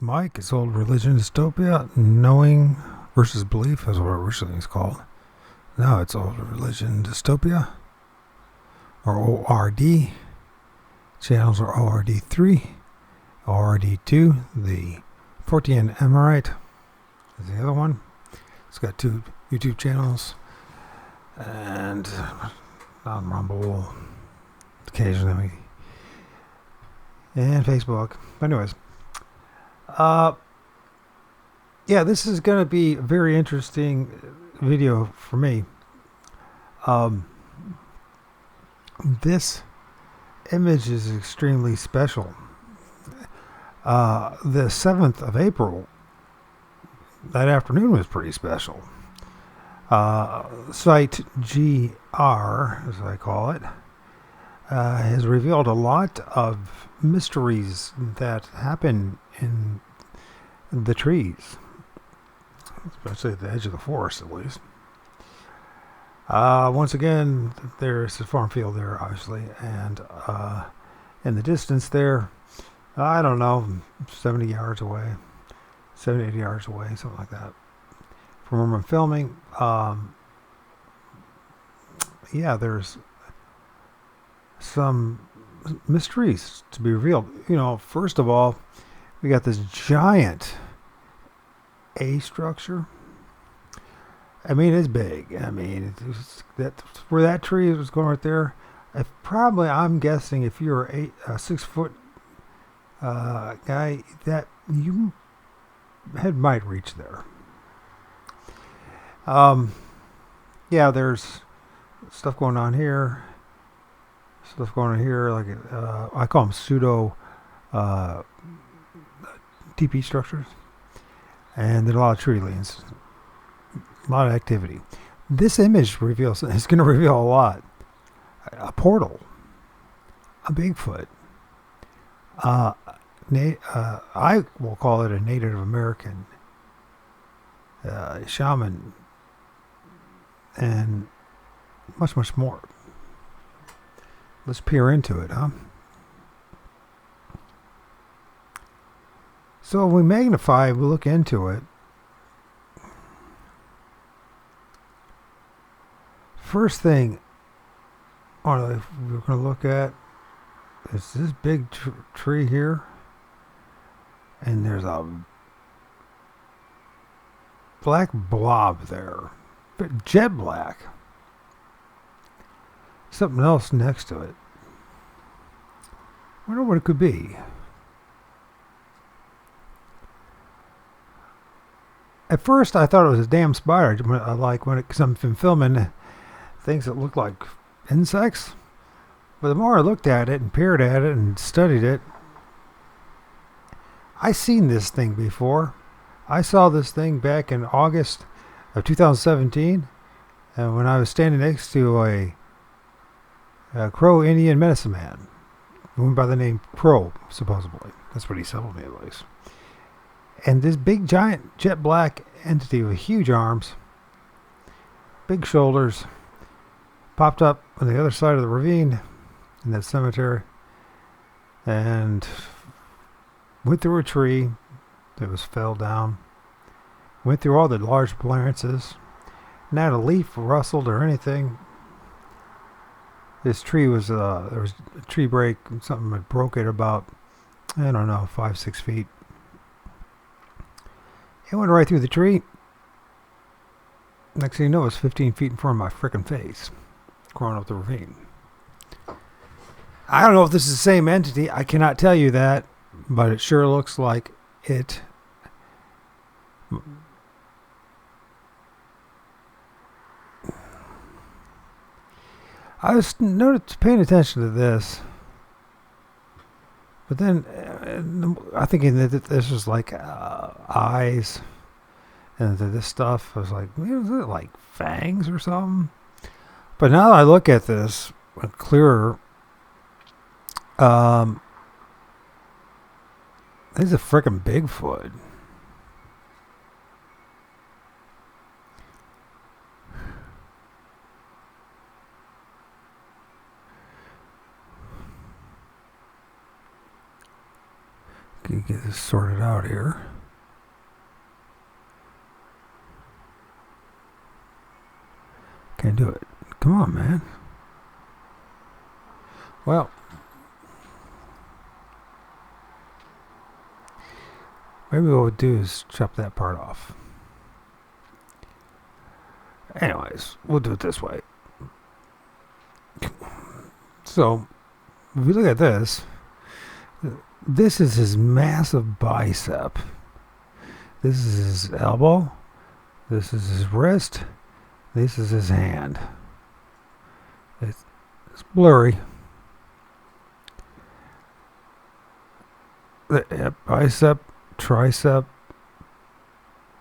Mike. It's Old Religion Dystopia. Knowing versus Belief is what it originally was called. Now it's Old Religion Dystopia, or O.R.D. Channels are O.R.D. 3, O.R.D. 2, the 14 Emirate is the other one. It's got 2 YouTube channels, and on Rumble, occasionally, and Facebook. But anyways, yeah, this is going to be a very interesting video for me. This image is extremely special. The 7th of April, that afternoon was pretty special. Site GR, as I call it, has revealed a lot of mysteries that happen in the trees, especially at the edge of the forest, at least. Once again, there's a farm field there, obviously, and in the distance there, I don't know, 70 yards away, 70, 80 yards away, something like that, from where I'm filming. Yeah, there's some mysteries to be revealed. You know, first of all, we got this giant A structure. I mean, it's big. I mean, where that tree was going right there. I'm guessing if you're a 6 foot guy, that you head might reach there. Yeah, there's stuff going on here. Stuff going on here, like I call them pseudo TP structures, and there's a lot of tree liens, a lot of activity. This image reveals is going to reveal a lot. A portal, a Bigfoot. I will call it a Native American shaman, and much, much more. Let's peer into it, huh? So we magnify, we look into it. First thing we're going to look at is this big tree here. And there's a black blob there. Jet black. Something else next to it. I wonder what it could be. At first, I thought it was a damn spider. Because I've been filming things that look like insects. But the more I looked at it and peered at it and studied it, I seen this thing before. I saw this thing back in August of 2017, and when I was standing next to a Crow Indian medicine man, went by the name Crow, supposedly. That's what he told me, at least. And this big, giant, jet black entity with huge arms, big shoulders, popped up on the other side of the ravine in that cemetery, and went through a tree that fell down, went through all the large branches, not a leaf rustled or anything. This tree was, there was a tree break, something that broke it about, I don't know, 5-6 feet. It went right through the tree. Next thing you know, it was 15 feet in front of my frickin' face, crawling up the ravine. I don't know if this is the same entity. I cannot tell you that, but it sure looks like it. I was paying attention to this, but then I thinking that this was like eyes, and this stuff. I was like, is it like fangs or something? But now that I look at this clearer, this is a freaking Bigfoot. Get this sorted out here. Can't do it. Come on, man. Well, maybe what we'll do is chop that part off. Anyways, we'll do it this way. So, if you look at this, this is his massive bicep. This is his elbow. This is his wrist. This is his hand. It's blurry. The bicep, tricep,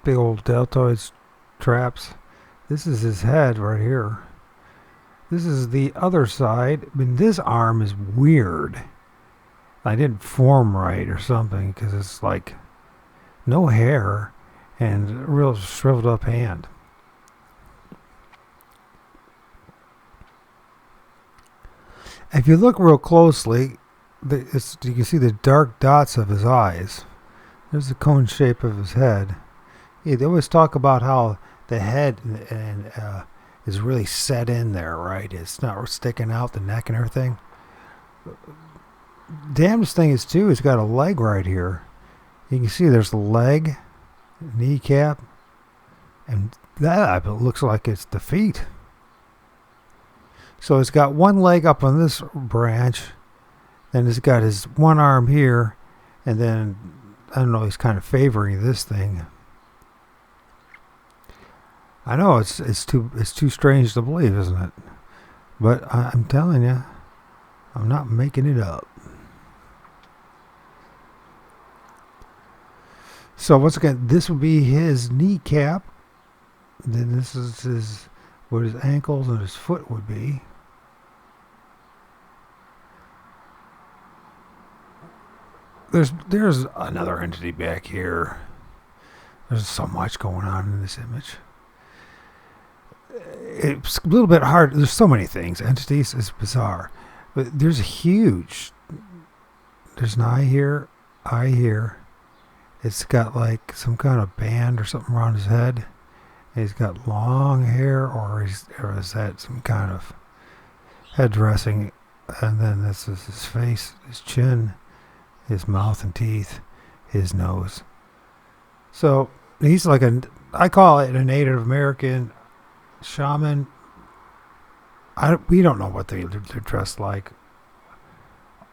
big old deltoids, traps. This is his head right here. This is the other side. I mean, this arm is weird. I didn't form right or something because it's like no hair and a real shriveled up hand. If you look real closely, you can see the dark dots of his eyes. There's the cone shape of his head. Yeah, they always talk about how the head is really set in there, right? It's not sticking out, the neck and everything. Damnedest thing is, too, he's got a leg right here. You can see there's a leg, kneecap, and that looks like it's the feet. So it's got one leg up on this branch, then it's got his one arm here, and then, I don't know, he's kind of favoring this thing. I know it's too strange to believe, isn't it? But I'm telling you, I'm not making it up. So once again, this would be his kneecap. Then this is where his ankles and his foot would be. There's another entity back here. There's so much going on in this image. It's a little bit hard. There's so many things. Entities is bizarre. But there's an eye here, eye here. It's got like some kind of band or something around his head. And he's got long hair, or is that some kind of head dressing? And then this is his face, his chin, his mouth and teeth, his nose. So he's like I call it a Native American shaman. We don't know what they're dressed like.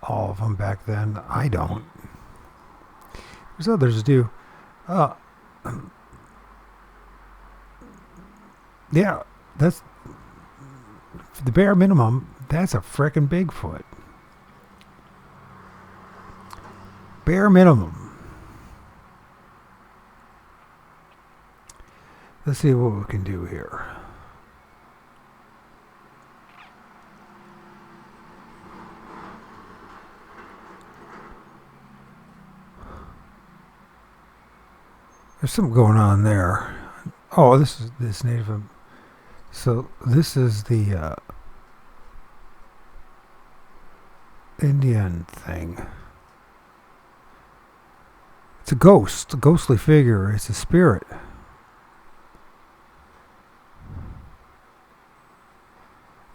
All of them back then. I don't. There's others do. Yeah, that's the bare minimum. That's a frickin' Bigfoot. Bare minimum. Let's see what we can do here. There's something going on there. Oh, this is this native. So this is the Indian thing. It's a ghost, a ghostly figure. It's a spirit.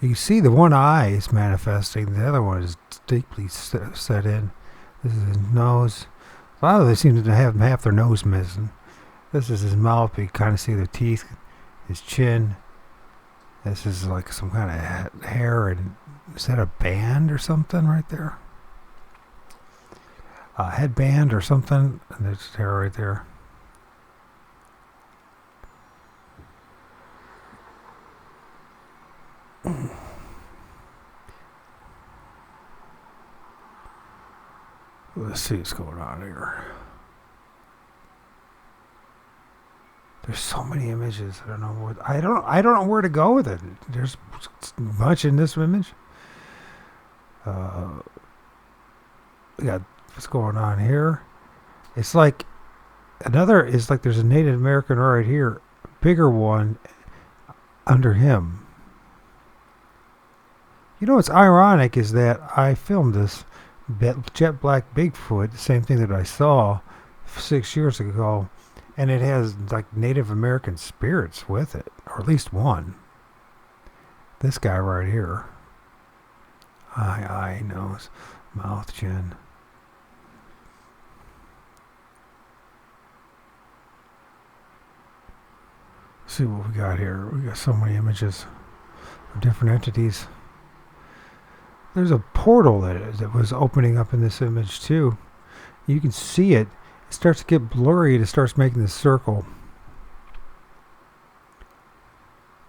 You can see the one eye is manifesting. The other one is deeply set in. This is his nose. A lot of them seem to have half their nose missing. This is his mouth. You kind of see the teeth, his chin. This is like some kind of hair, and is that a band or something right there? A headband or something. And there's hair right there. Let's see what's going on here. There's so many images. I don't know where to go with it. There's much in this image. Yeah, what's going on here? It's like there's a Native American right here, a bigger one under him. You know what's ironic is that I filmed this jet black Bigfoot, the same thing that I saw 6 years ago, and it has like Native American spirits with it, or at least one. This guy right here. Eye, nose, mouth, chin. Let's see what we got here. We got so many images of different entities. There's a portal that was opening up in this image too. You can see it. It starts to get blurry. It starts making this circle.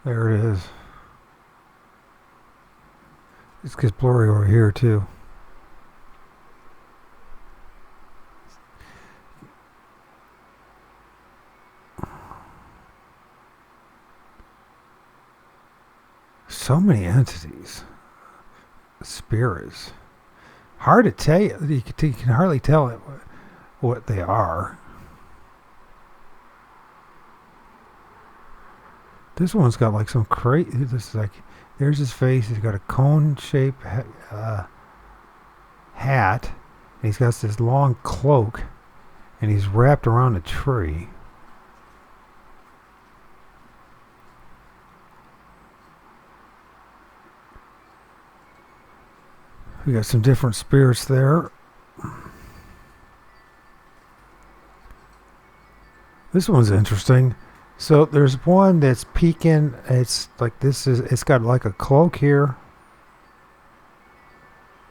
There it is. It gets blurry over here too. So many entities. Spirits. Hard to tell you. You can hardly tell what they are. This one's got like some crazy. This is like, there's his face. He's got a cone-shaped hat. And he's got this long cloak, and he's wrapped around a tree. We got some different spirits there. This one's interesting. So there's one that's peeking. It's like it's got like a cloak here.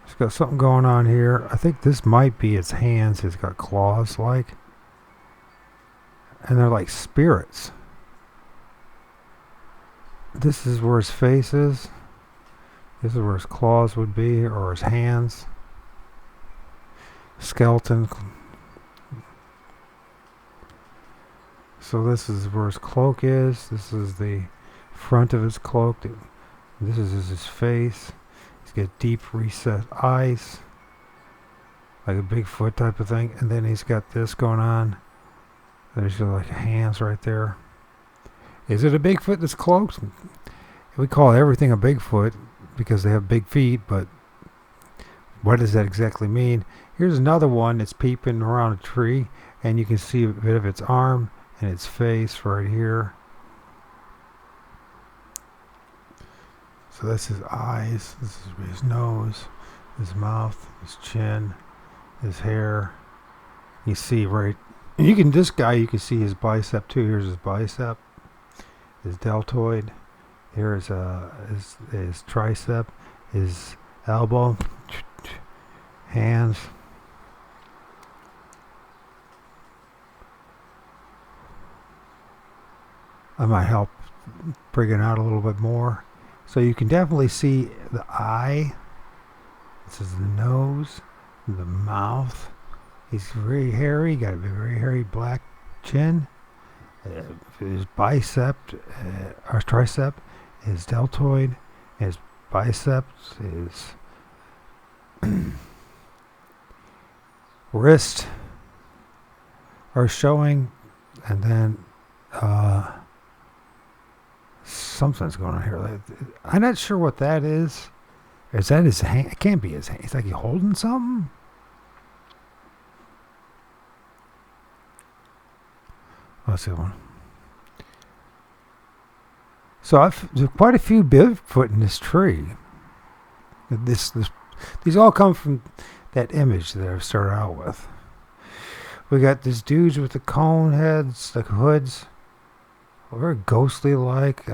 It's got something going on here. I think this might be its hands. It's got claws like. And they're like spirits. This is where his face is. This is where his claws would be, or his hands. Skeleton. So this is where his cloak is. This is the front of his cloak. This is his face. He's got deep recessed eyes, like a Bigfoot type of thing. And then he's got this going on. There's like hands right there. Is it a Bigfoot that's cloaked? We call everything a Bigfoot because they have big feet, but what does that exactly mean? Here's another one that's peeping around a tree, and you can see a bit of its arm and its face right here. So that's his eyes, this is his nose, his mouth, his chin, his hair. You see right, you can, this guy, you can see his bicep too. Here's his bicep, his deltoid. Here is his tricep, his elbow, hands. I might help bring it out a little bit more. So you can definitely see the eye. This is the nose, the mouth. He's very hairy, got a very hairy black chin. His bicep, or tricep, his deltoid, his biceps, his wrist are showing, and then something's going on here. I'm not sure what that is. Is that his hand? It can't be his hand. It's like he's holding something. Let's see one. So there's quite a few Bigfoot in this tree. These all come from that image that I started out with. We got these dudes with the cone heads, the hoods, very ghostly like.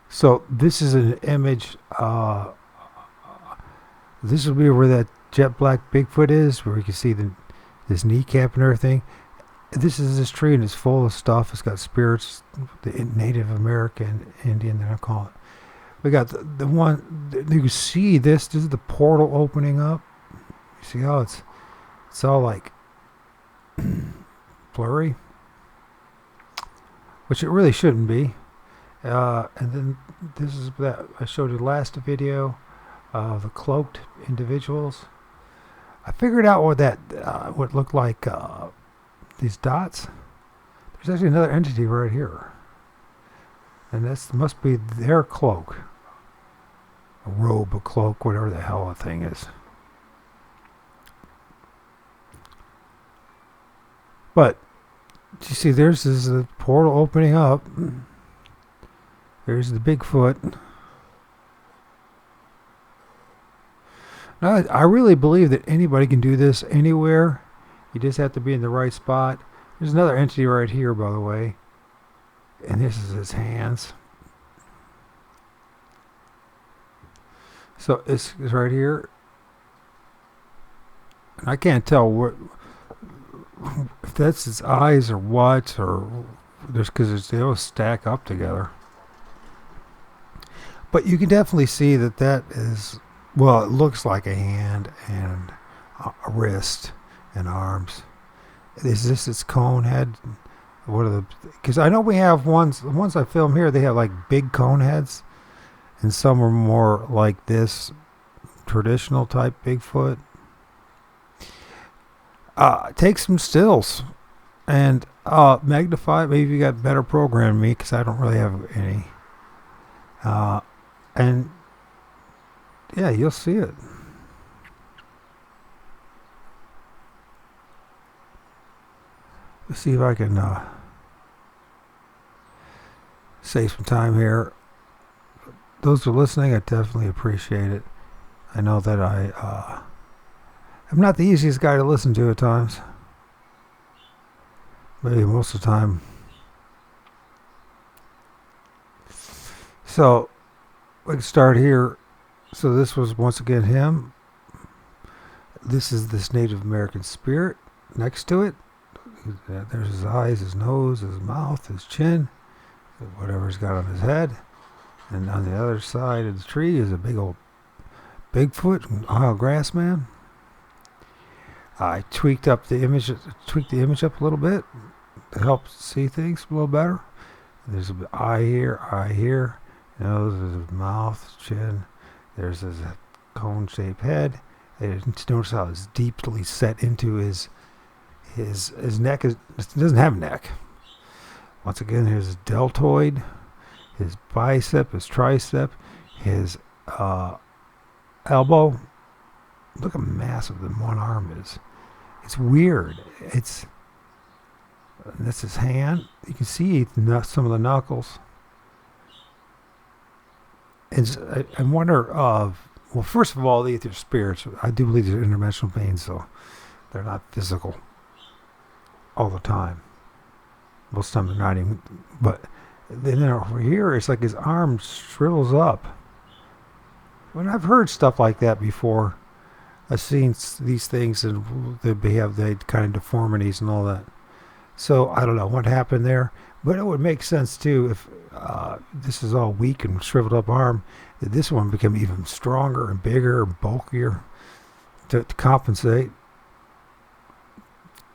So this is an image. This will be where that jet black Bigfoot is, where you can see this kneecap and everything. This is this tree, and it's full of stuff. It's got spirits, the Native American Indian that I call it. We got the one, you can see this is the portal opening up. You see how it's all like blurry, which it really shouldn't be. And then this is that I showed you last video. The cloaked individuals. I figured out what that what looked like. These dots. There's actually another entity right here. And this must be their cloak. A robe, a cloak, whatever the hell the thing is. But, you see, there's this portal opening up. There's the Bigfoot. Now, I really believe that anybody can do this anywhere. You just have to be in the right spot. There's another entity right here, by the way. And this is his hands. So it's right here. And I can't tell what, if that's his eyes or what, or just because they all stack up together. But you can definitely see that that is, well, it looks like a hand and a wrist and arms. Is this its cone head? What are the? Because I know we have ones. The ones I film here, they have like big cone heads, and some are more like this traditional type Bigfoot. Take some stills and magnify. Maybe you got better program than me because I don't really have any. And yeah, you'll see it. Let's see if I can save some time here. Those who are listening, I definitely appreciate it. I know that I'm not the easiest guy to listen to at times. Maybe most of the time. So we can start here. So this was once again him. This is this Native American spirit next to it. There's his eyes, his nose, his mouth, his chin, whatever he's got on his head. And on the other side of the tree is a big old Bigfoot, Ohio grass man. I tweaked the image up a little bit to help see things a little better. There's an eye here, nose, his mouth, chin. There's his cone-shaped head. Notice how it's deeply set into his neck. It doesn't have a neck. Once again, here's his deltoid, his bicep, his tricep, his elbow. Look how massive the one arm is. It's weird. That's his hand. You can see some of the knuckles. I wonder, well, first of all, they're spirits. I do believe they're interdimensional beings, so they're not physical all the time. Most of the time they're not even, but then over here, it's like his arm shrivels up. When I've heard stuff like that before, I've seen these things and they have the kind of deformities and all that. So I don't know what happened there, but it would make sense too if this is all weak and shriveled up arm, that this one become even stronger and bigger and bulkier to compensate.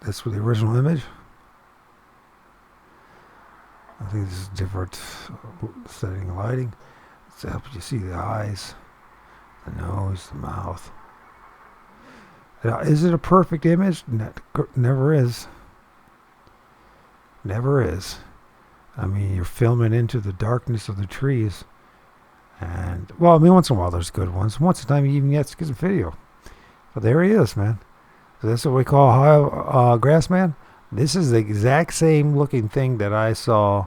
That's for the original image. I think this is different setting and lighting. To help you see the eyes, the nose, the mouth. Now, is it a perfect image? Never is. Never is. I mean, you're filming into the darkness of the trees. And, well, I mean, once in a while there's good ones. Once in a time you even get some video. But there he is, man. So that's what we call Ohio grass man. This is the exact same looking thing that I saw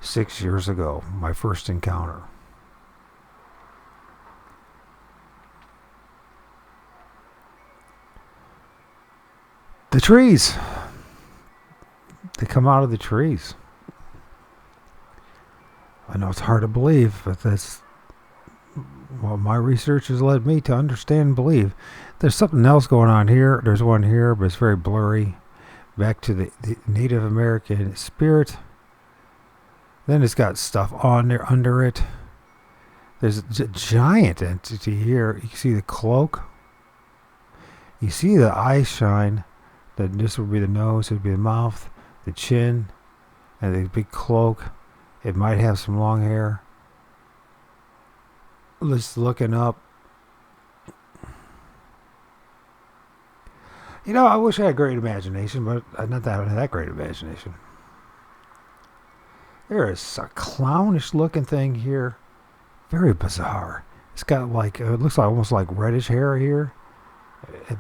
6 years ago, my first encounter. The trees. They come out of the trees. I know it's hard to believe, but that's what my research has led me to understand and believe. There's something else going on here. There's one here, but it's very blurry. Back to the Native American spirit. Then it's got stuff on there under it. There's a giant entity here. You can see the cloak. You see the eye shine. This would be the nose. It would be the mouth, the chin, and the big cloak. It might have some long hair. Just looking up. You know, I wish I had great imagination, but not that great imagination. There is a clownish looking thing here. Very bizarre. It's got like, it looks like almost like reddish hair here.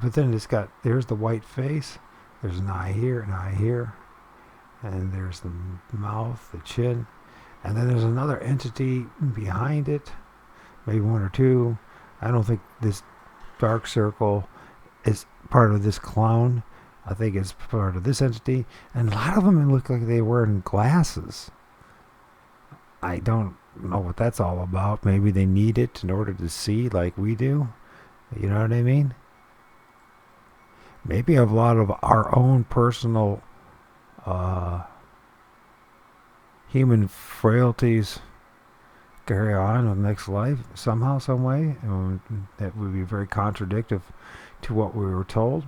But then there's the white face. There's an eye here, an eye here. And there's the mouth, the chin. And then there's another entity behind it. Maybe one or two. I don't think this dark circle is part of this clown. I think it's part of this entity. And a lot of them look like they're wearing glasses. I don't know what that's all about. Maybe they need it in order to see like we do. You know what I mean? Maybe a lot of our own personal human frailties carry on in the next life somehow, some way. That would be very contradictory to what we were told.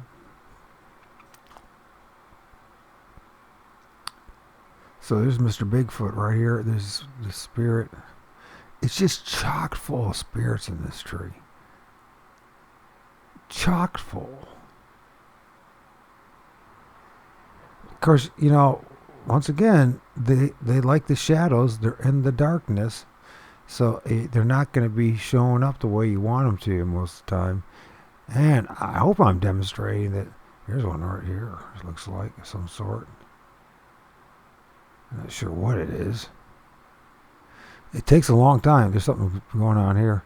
So there's Mr. Bigfoot right here. There's the spirit. It's just chock full of spirits in this tree. Chock full. Of course, you know, once again, they like the shadows. They're in the darkness. So they're not going to be showing up the way you want them to most of the time. And I hope I'm demonstrating that. Here's one right here. It looks like some sort. I'm not sure what it is. It takes a long time. There's something going on here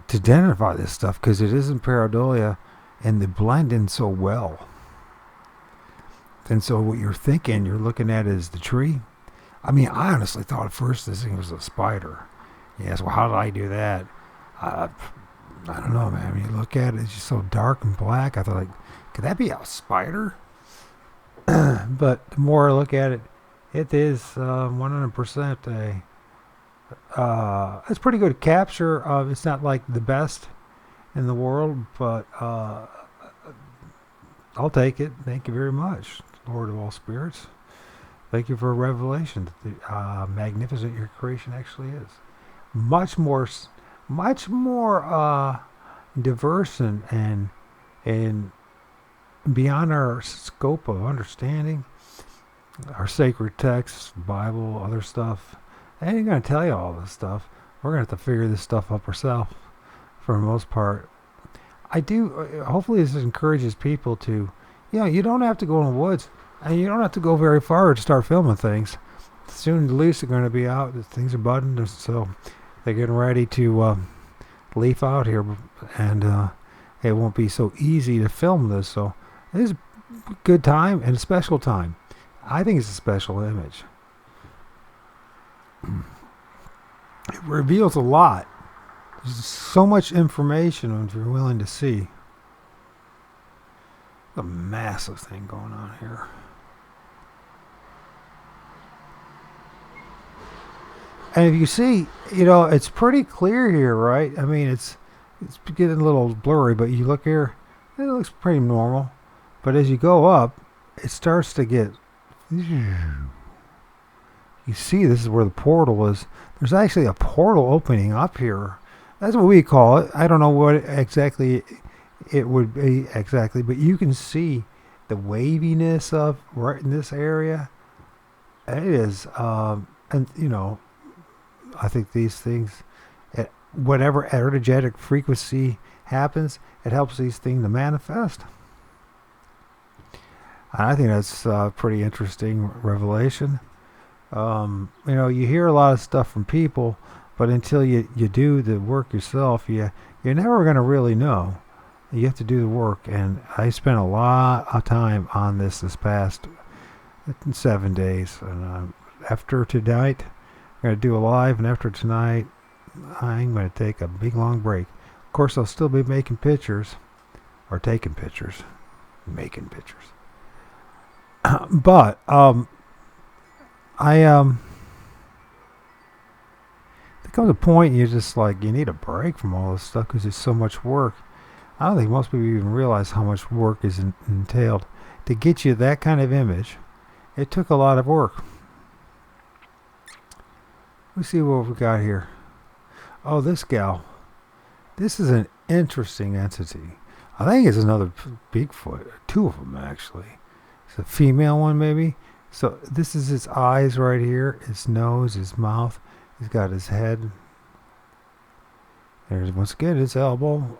to identify this stuff because it isn't pareidolia and they blend in so well. And so what you're thinking, you're looking at is the tree. I mean, I honestly thought at first this thing was a spider. Yes, well, how did I do that? I don't know, man. When you look at it, it's just so dark and black. I thought, like, could that be a spider? But the more I look at it, it is 100% it's pretty good capture of. It's not like the best in the world, but I'll take it. Thank you very much, Lord of all spirits. Thank you for a revelation that magnificent your creation actually is. Much more diverse and beyond our scope of understanding. Our sacred texts, Bible, other stuff. I ain't going to tell you all this stuff. We're going to have to figure this stuff up ourselves for the most part. Hopefully this encourages people to, you don't have to go in the woods. And you don't have to go very far to start filming things. Soon the leaves are going to be out. Things are budding, so they're getting ready to leaf out here. And it won't be so easy to film this. So it is a good time and a special time. I think it's a special image. It reveals a lot. There's so much information if you're willing to see. A massive thing going on here. And if you see, it's pretty clear here, right? I mean, it's getting a little blurry, but you look here, it looks pretty normal. But as you go up, it starts to get... You see, this is where the portal is. There's actually a portal opening up here. That's what we call it. I don't know what exactly it would be exactly, but you can see the waviness of right in this area. It is, I think these things, whatever energetic frequency happens, it helps these things to manifest. I think that's a pretty interesting revelation. You hear a lot of stuff from people, but until you do the work yourself, you're never going to really know. You have to do the work, and I spent a lot of time on this past 7 days. And after tonight, I'm going to do a live, and after tonight, I'm going to take a big long break. Of course, I'll still be making pictures, or taking pictures, making pictures. But there comes a point you're just like, you need a break from all this stuff because it's so much work. I don't think most people even realize how much work is entailed to get you that kind of image. It took a lot of work. Let's see what we got here. Oh, this gal. This is an interesting entity. I think it's another Bigfoot. Two of them, actually. It's a female one, maybe. So this is his eyes right here, his nose, his mouth. He's got his head. There's once again his elbow.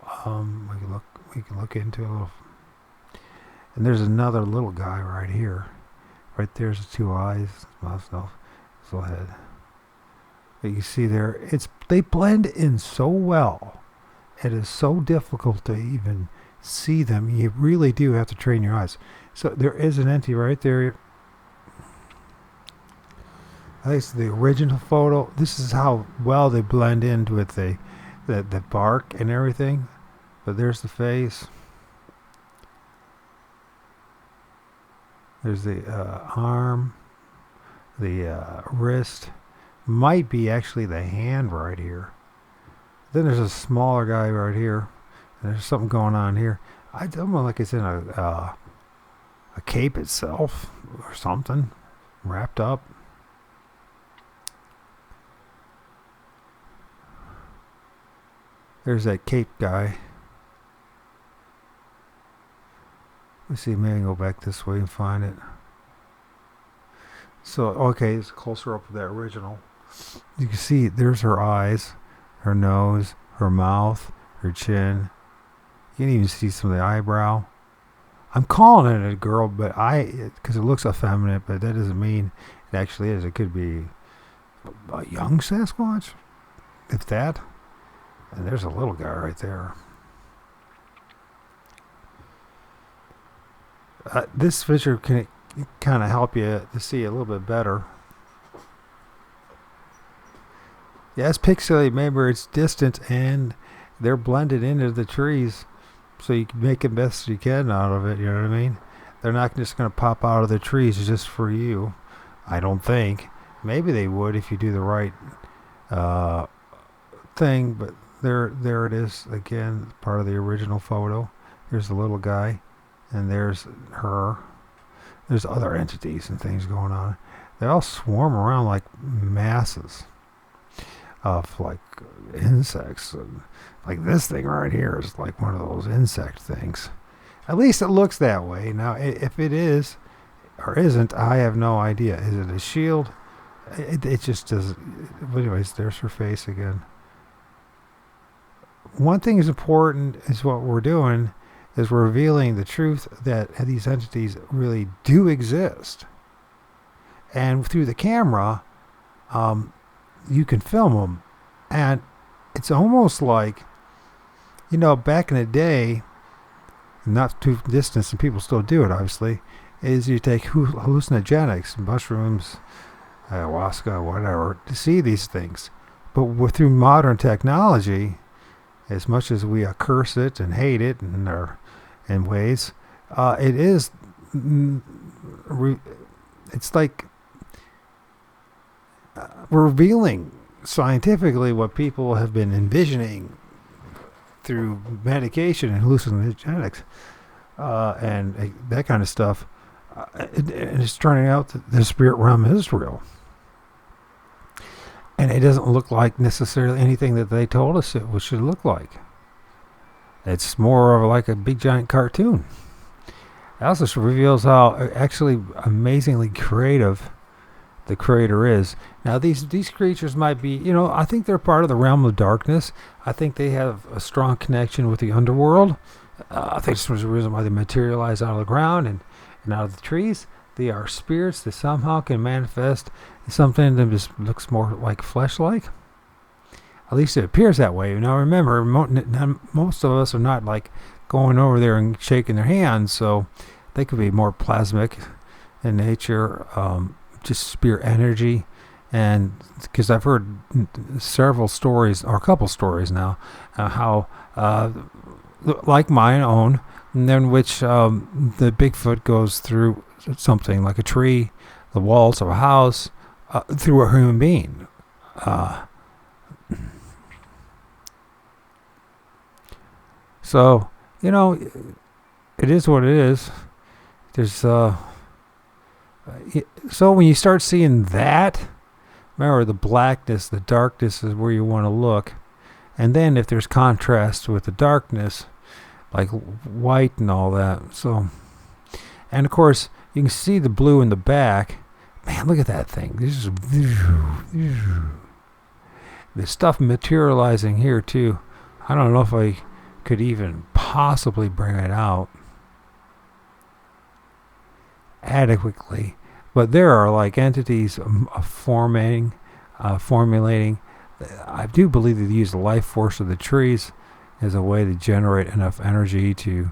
We can look into a little. And there's another little guy right here. Right there's the two eyes, mouth, nose, his little head. But you see there, they blend in so well. It is so difficult to even see them. You really do have to train your eyes. So there is an entity right there. I think it's the original photo. This is how well they blend in with the bark and everything. But there's the face. There's the arm, the wrist. Might be actually the hand right here. Then there's a smaller guy right here. And there's something going on here. I don't know, like it's in a cape itself or something, wrapped up. There's that cape guy. Let's see, maybe go back this way and find it. So, okay, it's closer up to that original. You can see there's her eyes, her nose, her mouth, her chin. You can even see some of the eyebrow. I'm calling it a girl, but because it looks effeminate, but that doesn't mean it actually is. It could be a young Sasquatch, if that. And there's a little guy right there. This picture can kind of help you to see a little bit better. Yeah, it's pixelated. Remember, it's distant and they're blended into the trees, so you can make the best you can out of it. You know what I mean? They're not just going to pop out of the trees just for you. I don't think. Maybe they would if you do the right thing, but there it is again, part of the original photo. There's the little guy, and there's her. There's other entities and things going on. They all swarm around like masses of like insects. And like this thing right here is like one of those insect things. At least it looks that way. Now, if it is or isn't, I have no idea. Is it a shield? It just does. But anyways, there's her face again. One thing is important is what we're doing is we're revealing the truth that these entities really do exist. And through the camera, you can film them. And it's almost like, back in the day, not too distant, and people still do it, obviously, is you take hallucinogenics, mushrooms, ayahuasca, whatever, to see these things. But through modern technology, as much as we curse it and hate it in ways, it is, it's like revealing scientifically what people have been envisioning through medication and hallucinogenics and that kind of stuff. And it's turning out that the spirit realm is real. And it doesn't look like necessarily anything that they told us it should look like. It's more of like a big giant cartoon. It also reveals how actually amazingly creative the creator is. Now these creatures might be, I think they're part of the realm of darkness. I think they have a strong connection with the underworld. I think this was the reason why they materialize out of the ground and out of the trees. They are spirits that somehow can manifest something that just looks more like flesh-like. At least it appears that way. Now remember, most of us are not like going over there and shaking their hands, so they could be more plasmic in nature, just spirit energy. And because I've heard several stories, or a couple stories now, how like my own, and then which the Bigfoot goes through something like a tree, the walls of a house, through a human being. So, it is what it is. There's so when you start seeing that, remember the blackness, the darkness is where you want to look. And then if there's contrast with the darkness, like white and all that. So, and of course, you can see the blue in the back. Man, look at that thing. This is the stuff materializing here too. I don't know if I could even possibly bring it out adequately, but there are like entities formulating. I do believe that they use the life force of the trees as a way to generate enough energy to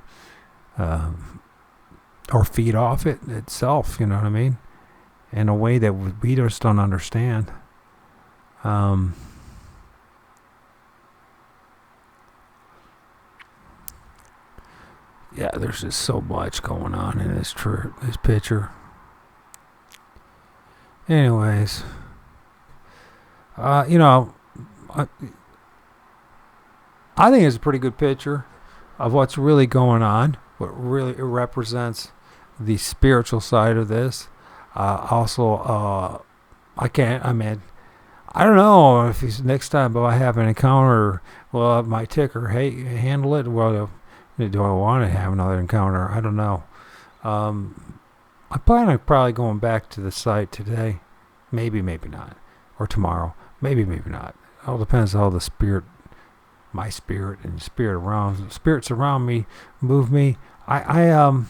or feed off it itself, you know what I mean, in a way that we just don't understand. Yeah, there's just so much going on in this picture. Anyways, you know, I think it's a pretty good picture of what's really going on, what really represents the spiritual side of this. Also, I don't know if he's, next time I have an encounter, well, my ticker, hey, handle it. Well, do I want to have another encounter? I don't know. I plan on probably going back to the site today. Maybe not. Or tomorrow. Maybe not. It all depends on how the spirit, my spirit and spirits around me move me. I'm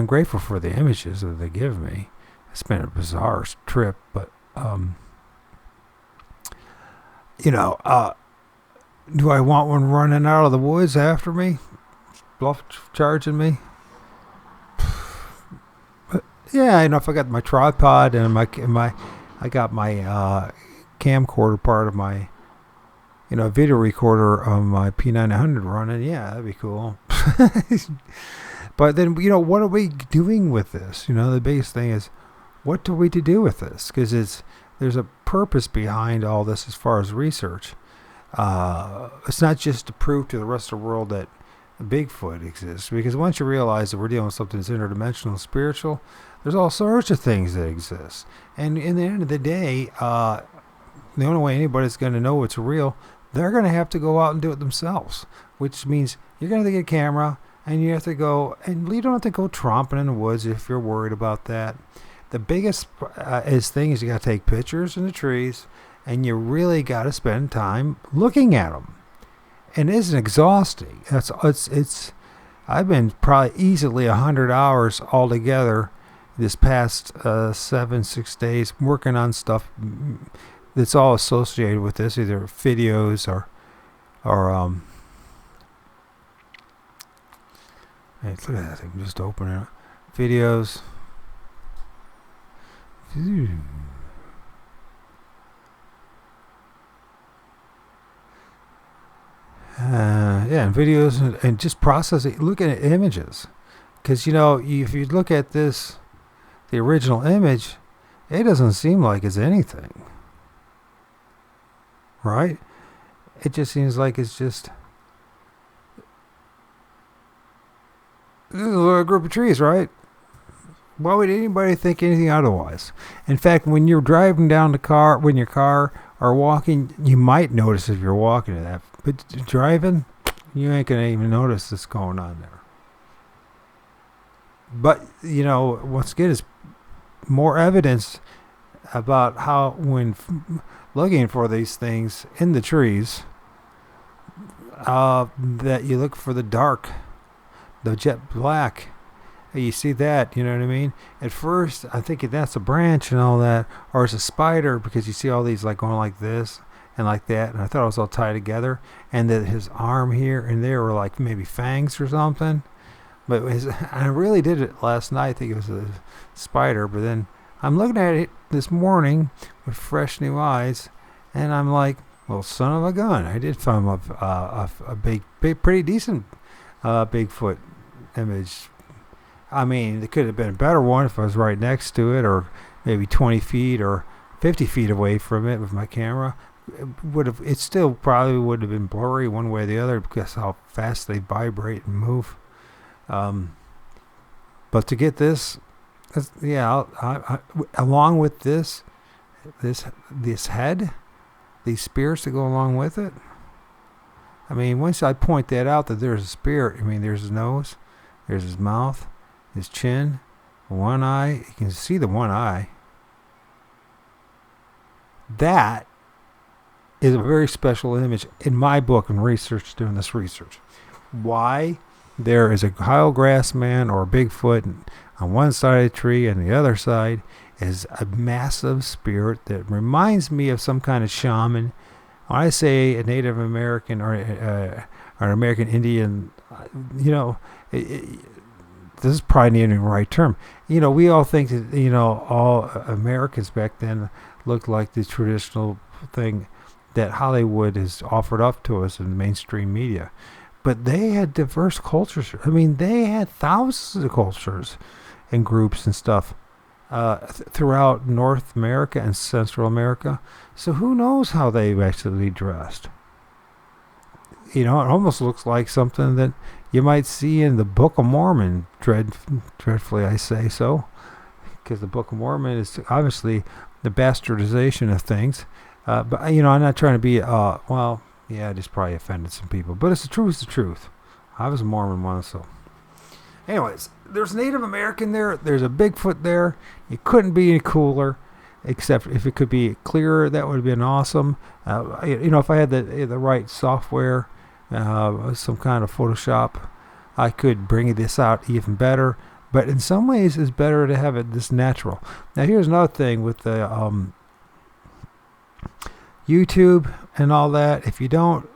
grateful for the images that they give me. It's been a bizarre trip, but do I want one running out of the woods after me, bluff charging me? But yeah, if I got my tripod and I got my camcorder part of my, video recorder of my P900 running. Yeah, that'd be cool. But then, what are we doing with this? The biggest thing is, what are we to do with this? Because there's a purpose behind all this as far as research. It's not just to prove to the rest of the world that Bigfoot exists, because once you realize that we're dealing with something that's interdimensional, spiritual, there's all sorts of things that exist. And in the end of the day, the only way anybody's going to know it's real, they're going to have to go out and do it themselves, which means you're going to get a camera and you have to go, and you don't have to go tromping in the woods if you're worried about that. The biggest thing is you got to take pictures in the trees, and you really got to spend time looking at them. And it isn't exhausting. It's I've been probably easily 100 hours altogether this past 6 days working on stuff that's all associated with this, either videos or hey, look at that thing just opening up. Videos. And videos and just processing, looking at images, because if you look at this, the original image, it doesn't seem like it's anything, right? It just seems like it's just a group of trees, right? Why would anybody think anything otherwise? In fact, when you're driving down when your car or walking, you might notice if you're walking to that. But driving, you ain't going to even notice this going on there. But, what's good is more evidence about how when looking for these things in the trees, that you look for the dark, the jet black. You see that, you know what I mean? At first, I think that's a branch and all that, or it's a spider, because you see all these like going like this and like that, and I thought it was all tied together, and that his arm here and there were like maybe fangs or something. But I really did it last night. I think it was a spider, but then I'm looking at it this morning with fresh new eyes, and I'm like, well, son of a gun, I did find a big, pretty decent Bigfoot image. I mean, it could have been a better one if I was right next to it, or maybe 20 feet or 50 feet away from it with my camera. It still probably would have been blurry one way or the other, because how fast they vibrate and move. But to get this, along with this head, these spirits to go along with it, I mean, once I point that out that there's a spirit, I mean, there's his nose, there's his mouth, his chin, one eye. You can see the one eye. That is a very special image in my book and research, doing this research. Why there is a Kyle Grassman or a Bigfoot on one side of the tree and the other side is a massive spirit that reminds me of some kind of shaman. When I say a Native American or an American Indian, this is probably not even the right term. We all think that, all Americans back then looked like the traditional thing that Hollywood has offered up to us in the mainstream media. But they had diverse cultures. I mean, they had thousands of cultures and groups and stuff throughout North America and Central America. So who knows how they actually dressed? It almost looks like something that you might see in the Book of Mormon. Dreadfully, I say so, because the Book of Mormon is obviously the bastardization of things. But I'm not trying to be I just probably offended some people, but it's the truth. It's the truth. I was a Mormon once, so. Anyways, there's Native American there. There's a Bigfoot there. It couldn't be any cooler, except if it could be clearer, that would have been awesome. If I had the right software, some kind of Photoshop, I could bring this out even better. But in some ways, it's better to have it this natural. Now, here's another thing with the YouTube and all that. If you don't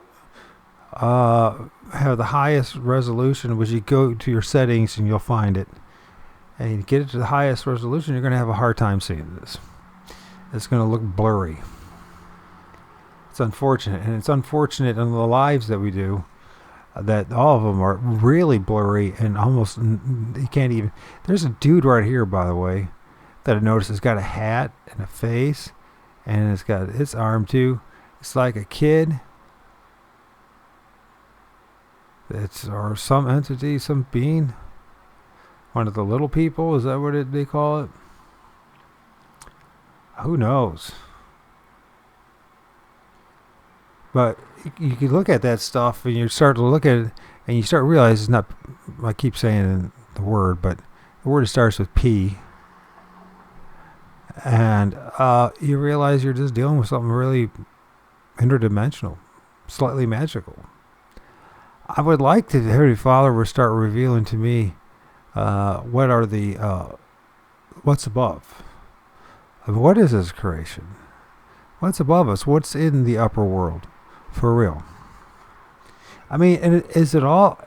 have the highest resolution, which you go to your settings and you'll find it, and you get it to the highest resolution, you're going to have a hard time seeing this. It's going to look blurry. It's unfortunate, and it's unfortunate in the lives that we do that all of them are really blurry and almost you can't even. There's a dude right here, by the way, that I noticed has got a hat and a face, and it's got its arm too. It's like a kid. Or some entity, some being. One of the little people, is that what they call it? Who knows? But you can look at that stuff and you start to look at it and you start to realize it's not, I keep saying the word, but the word starts with P. And you realize you're just dealing with something really interdimensional, slightly magical. I would like to, the Heavenly Father would start revealing to me what are what's above. I mean, what is this creation? What's above us? What's in the upper world? For real. I mean, and is it all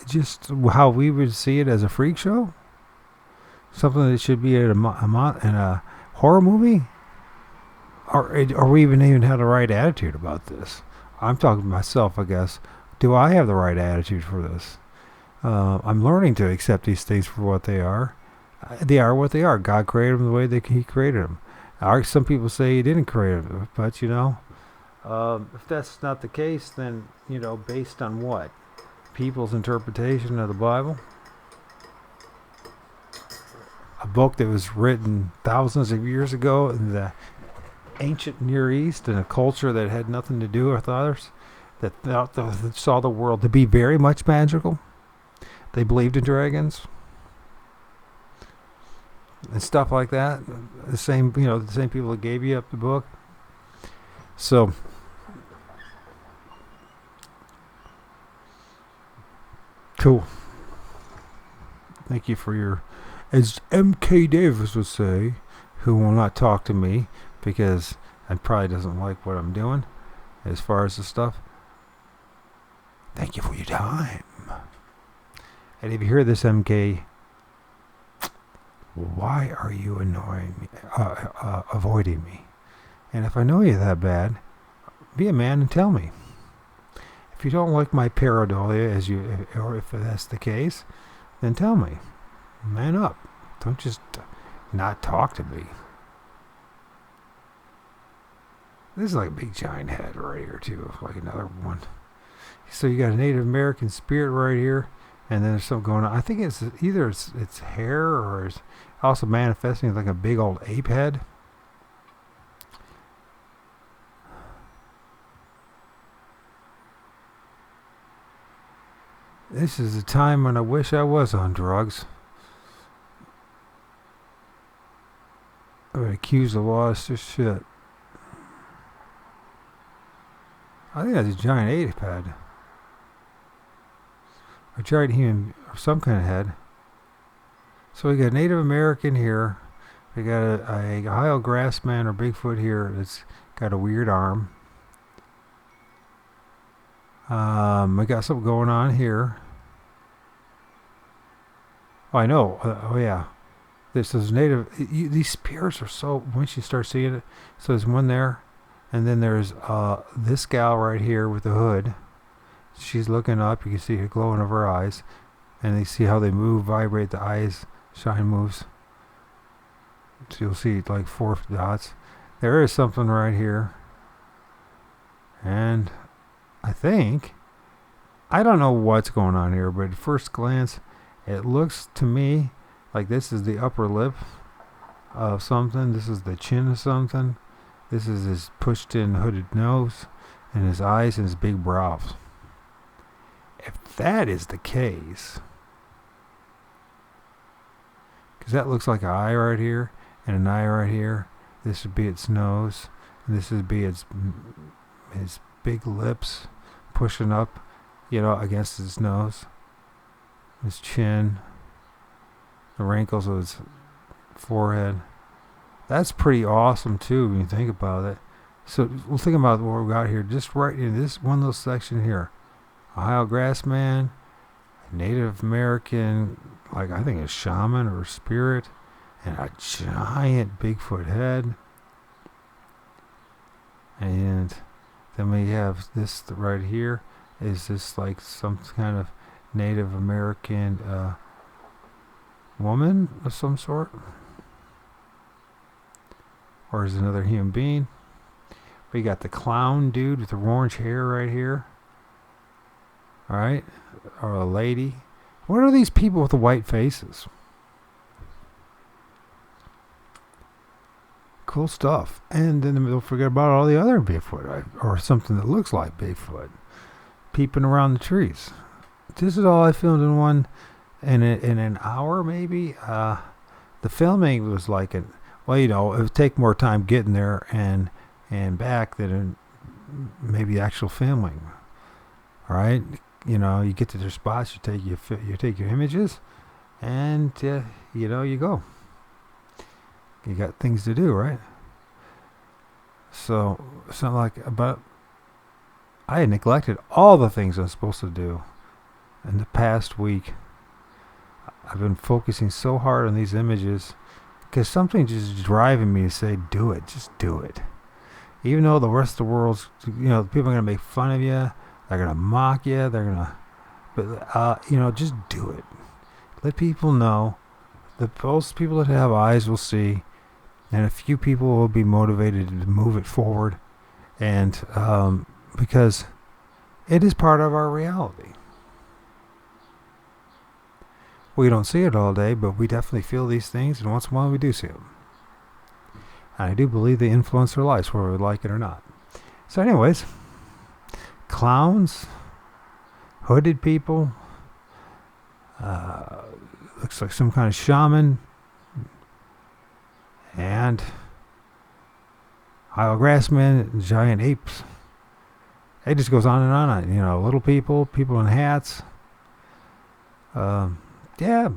just how we would see it as a freak show? Something that should be in a horror movie? Or we even have the right attitude about this? I'm talking to myself, I guess. Do I have the right attitude for this? I'm learning to accept these things for what they are. They are what they are. God created them the way He created them. Some people say He didn't create them, but if that's not the case, then based on what? People's interpretation of the Bible? A book that was written thousands of years ago in the ancient Near East, in a culture that had nothing to do with others, that saw the world to be very much magical. They believed in dragons and stuff like that. The same people that gave you up the book. So, cool. Thank you for your, as M.K. Davis would say, who will not talk to me because I probably doesn't like what I'm doing as far as the stuff. Thank you for your time. And if you hear this, MK, why are you annoying me, avoiding me? And if I know you that bad, be a man and tell me. If you don't like my pareidolia, or if that's the case, then tell me. Man up. Don't just not talk to me. This is like a big giant head right here too, like another one. So you got a Native American spirit right here, and then there's something going on. I think it's either it's hair or it's also manifesting like a big old ape head. This is a time when I wish I was on drugs. I've been accused of all this shit. I think that's a giant ape head. A giant human, or some kind of head. So we got Native American here. We got a Ohio grassman or Bigfoot here that's got a weird arm. We got something going on here. Oh, I know. Oh, yeah. This is native. These spirits are so. Once you start seeing it, so there's one there, and then there's this gal right here with the hood. She's looking up. You can see her glowing of her eyes, and they see how they move, vibrate. The eyes shine moves. So you'll see like 4 dots. There is something right here, and I think I don't know what's going on here, but at first glance, it looks to me like this is the upper lip of something. This is the chin of something. This is his pushed in hooded nose and his eyes and his big brows. If that is the case, because that looks like an eye right here and an eye right here. This would be its nose. And this would be his big lips pushing up, against his nose. His chin. The wrinkles of his forehead. That's pretty awesome too when you think about it. So we'll think about what we got here. Just right in this one little section here. Ohio grassman, Native American, like I think a shaman or a spirit, and a giant Bigfoot head. And then we have this right here. Is this like some kind of Native American woman of some sort? Or is it another human being? We got the clown dude with the orange hair right here. Alright? Or a lady. What are these people with the white faces? Cool stuff. And then don't forget about all the other Bigfoot, or something that looks like Bigfoot, peeping around the trees. This is all I filmed in an hour, maybe. The filming was like it would take more time getting there and back than maybe actual filming. All right, you get to their spots, you take your images, and you go. You got things to do, right? So it's not like, but I had neglected all the things I'm supposed to do in the past week. I've been focusing so hard on these images because something's just driving me to say, do it, just do it. Even though the rest of the world's, people are going to make fun of you, they're going to mock you, but just do it. Let people know. Most people that have eyes will see, and a few people will be motivated to move it forward, and because it is part of our reality. We don't see it all day, but we definitely feel these things, and once in a while we do see them. And I do believe they influence our lives, whether we like it or not. So anyways, clowns, hooded people, looks like some kind of shaman, and Ohio grassmen, giant apes. It just goes on and on. Little people in hats. Yeah,